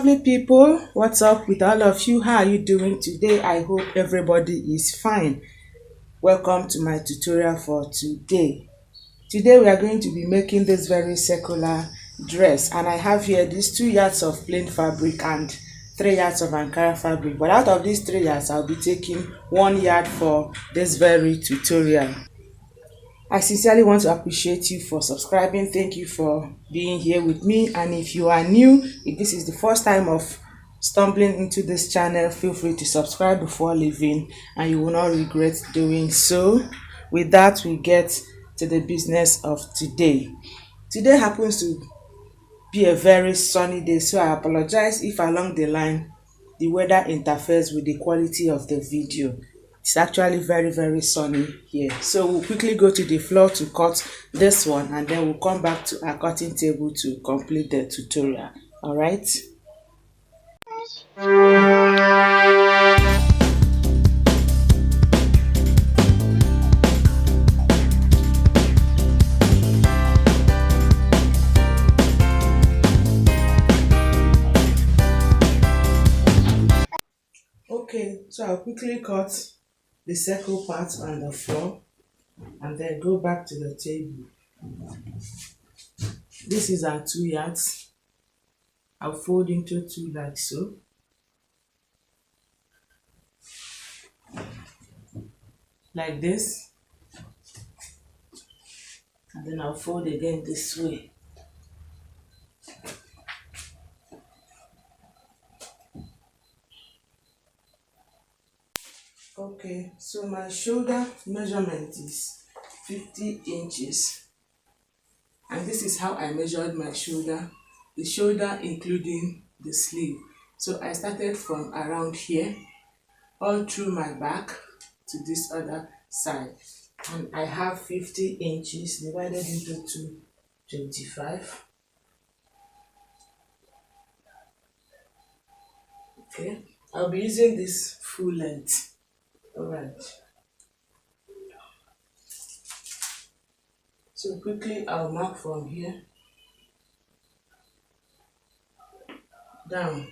lovely people, what's up with all of you? How are you doing today? I hope everybody is fine. Welcome to my tutorial for today. Today we are going to be making this very circular dress, and I have here these 2 yards of plain fabric and 3 yards of Ankara fabric, but out of these 3 yards I'll be taking 1 yard for this very tutorial. I sincerely want to appreciate you for subscribing. Thank you for being here with me. And if you are new, if this is the first time of stumbling into this channel, feel free to subscribe before leaving and you will not regret doing so. With that, we get to the business of today. Today happens to be a very sunny day, so I apologize if along the line the weather interferes with the quality of the video. It's actually very sunny here, so we'll quickly go to the floor to cut this one, and then we'll come back to our cutting table to complete the tutorial. All right. Okay, so I'll quickly cut the circle part on the floor and then go back to the table. This is our 2 yards. I'll fold into 2 like so. Like this. And then I'll fold again this way. Okay, so my shoulder measurement is 50 inches. And this is how I measured my shoulder. The shoulder including the sleeve. So I started from around here, all through my back to this other side. And I have 50 inches divided into 25. Okay, I'll be using this full length. Alright. So quickly I'll mark from here down.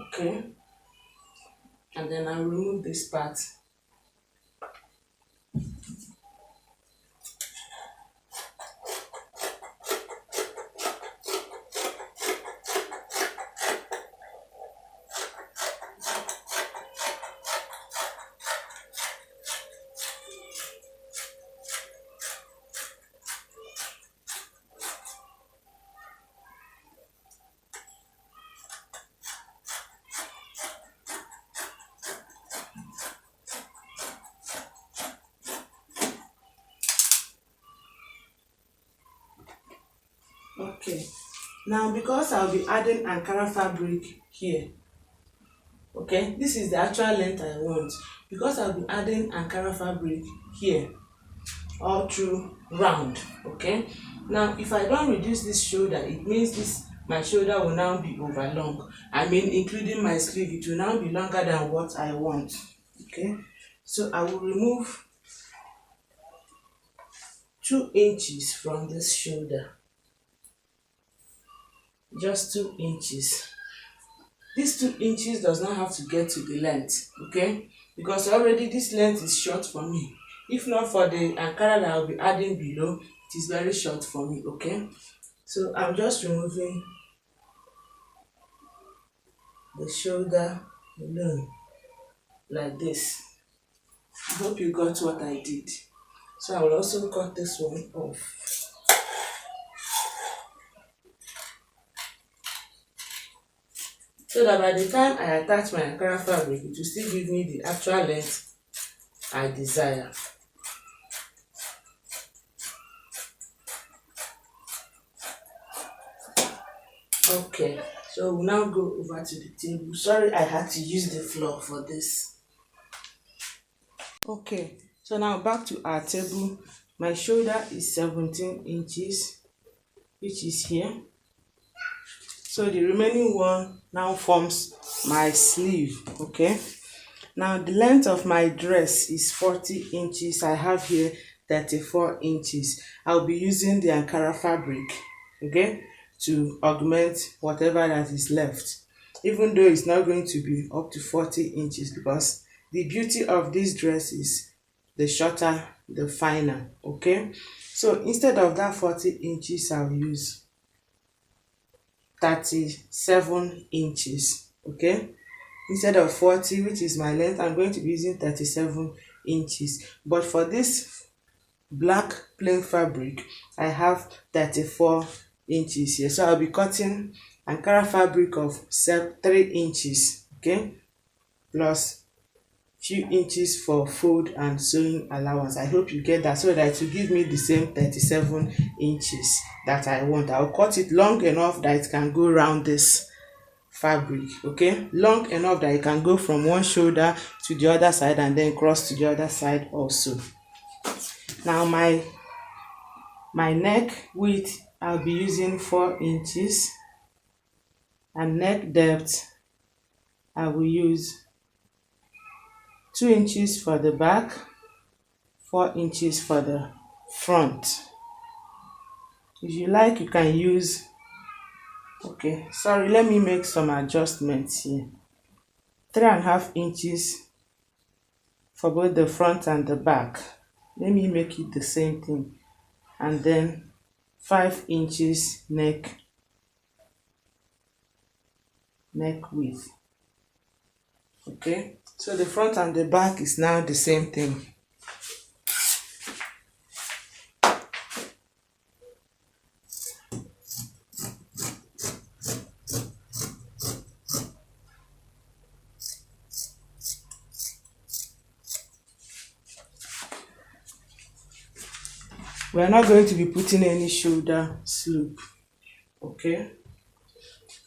Okay. And then I'll remove this part. Okay, now because I'll be adding Ankara fabric here, okay, this is the actual length I want. Because I'll be adding Ankara fabric here all through round. Okay, now if I don't reduce this shoulder, it means my shoulder will now be over long. I mean, including my sleeve, it will now be longer than what I want. Okay, so I will remove 2 inches from this shoulder. Just 2 inches. This 2 inches does not have to get to the length, okay? Because already this length is short for me. If not for the Ankara that I'll be adding below, it is very short for me, okay? So I'm just removing the shoulder alone, like this. I hope you got what I did. So I will also cut this one off. So that by the time I attach my Ankara fabric, it will still give me the actual length I desire. Okay, so we'll now go over to the table. Sorry, I had to use the floor for this. Okay, so now back to our table. My shoulder is 17 inches, which is here. So the remaining one now forms my sleeve. Okay, Now the length of my dress is 40 inches. I have here 34 inches. I'll be using the Ankara fabric, okay, to augment whatever that is left. Even though it's not going to be up to 40 inches, because the beauty of this dress is the shorter, the finer, okay. So instead of that 40 inches, I'll use 37 inches, okay. Instead of 40, which is my length, I'm going to be using 37 inches. But for this black plain fabric, I have 34 inches here. So I'll be cutting Ankara fabric of 3 inches, okay, plus few inches for fold and sewing allowance. I hope you get that, so that it will give me the same 37 inches that I want. I'll cut it long enough that it can go around this fabric, okay, long enough that it can go from one shoulder to the other side and then cross to the other side also. Now my neck width, I'll be using 4 inches, and neck depth, I will use 2 inches for the back, 4 inches for the front. If you like, you can use, okay, sorry, let me make some adjustments here. 3.5 inches for both the front and the back. Let me make it the same thing. And then 5 inches neck width, okay. So the front and the back is now the same thing. We are not going to be putting any shoulder slope, okay.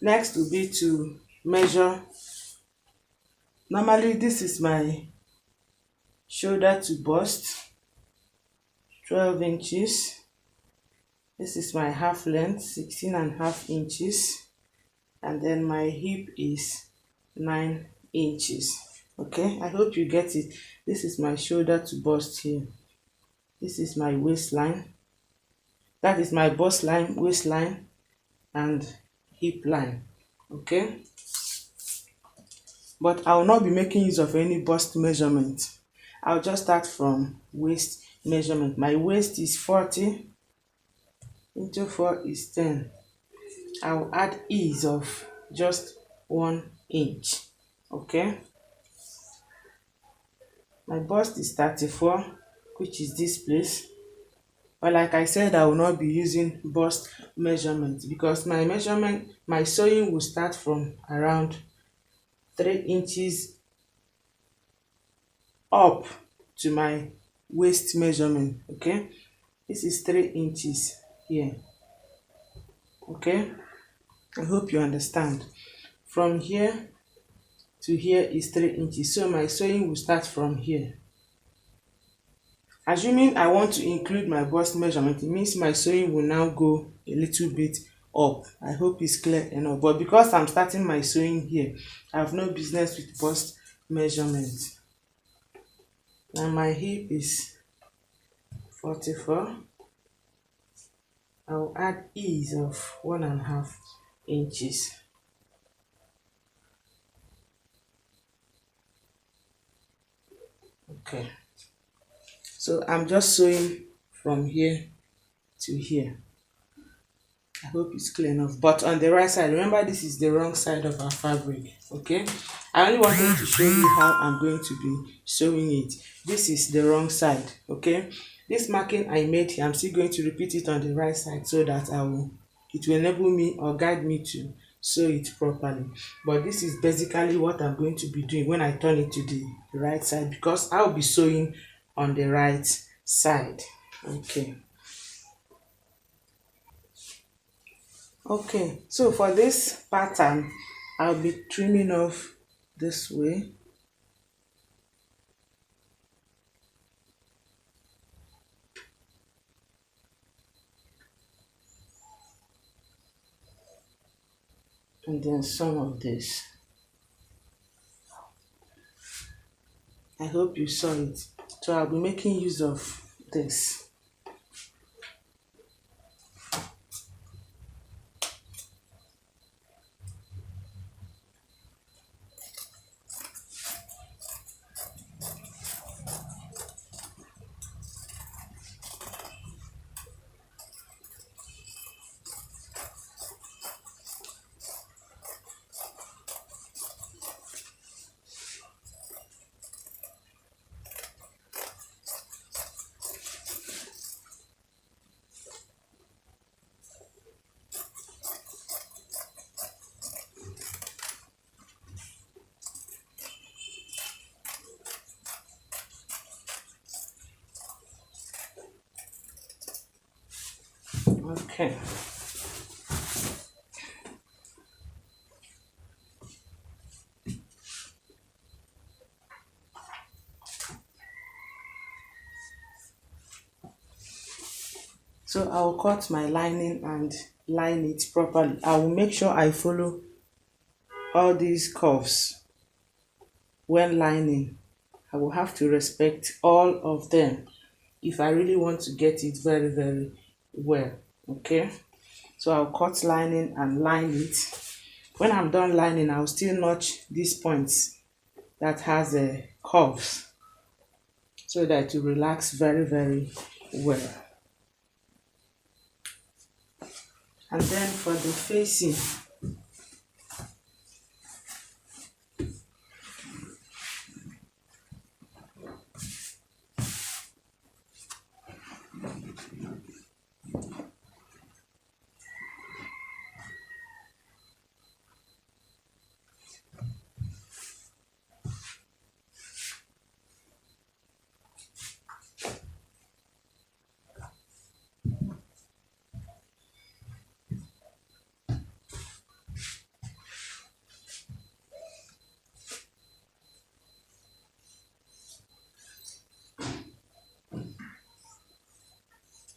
Next will be to measure. Normally this is my shoulder to bust, 12 inches. This is my half length, 16.5 inches, and then my hip is 9 inches, okay. I hope you get it. This is my shoulder to bust here. This is my waistline, that is my bust line, waistline and hip line, okay. But I will not be making use of any bust measurement. I'll just start from waist measurement. My waist is 40 into 4 is 10. I will add ease of just 1 inch, okay. My bust is 34, which is this place. But like I said, I will not be using bust measurement, because my sewing will start from around 3 inches up to my waist measurement, okay. This is 3 inches here, okay. I hope you understand. From here to here is 3 inches, so my sewing will start from here. Assuming I want to include my bust measurement, it means my sewing will now go a little bit up. I hope it's clear enough. But because I'm starting my sewing here, I have no business with bust measurement. Now my hip is 44. I'll add ease of 1.5 inches. Okay. So I'm just sewing from here to here. I hope it's clear enough. But on the right side, remember this is the wrong side of our fabric, okay. I only wanted to show you how I'm going to be sewing it. This is the wrong side, okay. This marking I made here, I'm still going to repeat it on the right side, so that it will enable me or guide me to sew it properly. But this is basically what I'm going to be doing when I turn it to the right side, because I'll be sewing on the right side, okay. Okay, so for this pattern, I'll be trimming off this way. And then some of this. I hope you saw it. So I'll be making use of this. Okay. So I'll cut my lining and line it properly. I will make sure I follow all these curves when lining. I will have to respect all of them if I really want to get it very, very well. Okay. So I'll cut lining and line it. When I'm done lining, I'll still notch these points that has a curves so that it will relax very, very well. And then for the facing,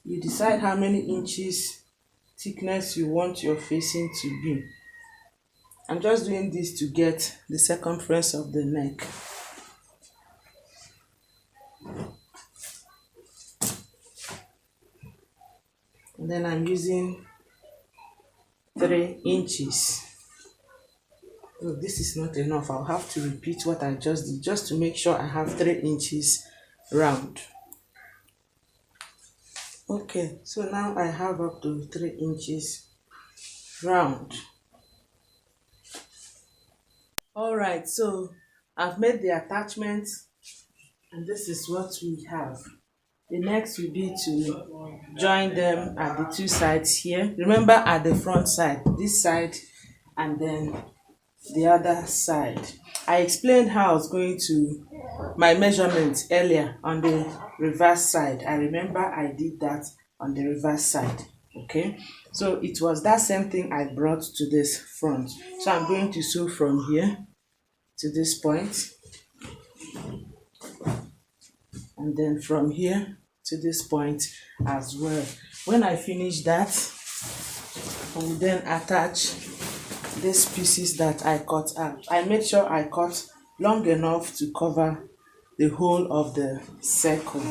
you decide how many inches thickness you want your facing to be. I'm just doing this to get the circumference of the neck. And then I'm using 3 inches. Oh, this is not enough. I'll have to repeat what I just did just to make sure I have 3 inches round. Okay, so now I have up to 3 inches round. Alright, so I've made the attachment and this is what we have. The next will be to join them at the 2 sides here. Remember, at the front side, this side and then the other side. I explained how I was going to my measurements earlier on the reverse side. I remember I did that on the reverse side. Okay, so it was that same thing I brought to this front. So I'm going to sew from here to this point, and then from here to this point as well. When I finish that, I will then attach these pieces that I cut out. I made sure I cut long enough to cover the whole of the circle.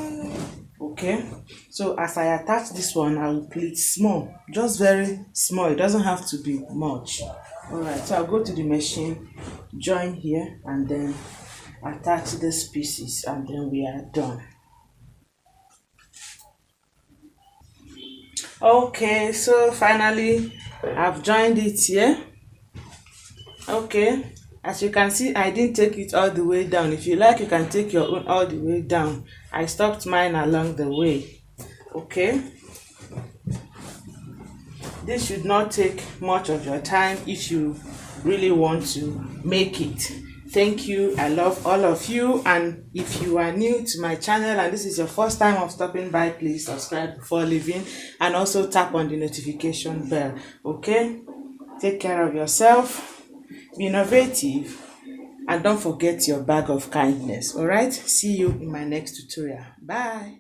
Okay, so as I attach this one, I will pleat small, just very small. It doesn't have to be much. All right, so I'll go to the machine, join here, and then attach these pieces, and then we are done. Okay, so finally I've joined it here. Okay, as you can see, I didn't take it all the way down. If you like, you can take your own all the way down. I stopped mine along the way. Okay, this should not take much of your time if you really want to make it. Thank you. I love all of you, and if you are new to my channel and this is your first time of stopping by, please subscribe before leaving and also tap on the notification bell. Okay, take care of yourself, be innovative, and don't forget your bag of kindness. All right, see you in my next tutorial. Bye.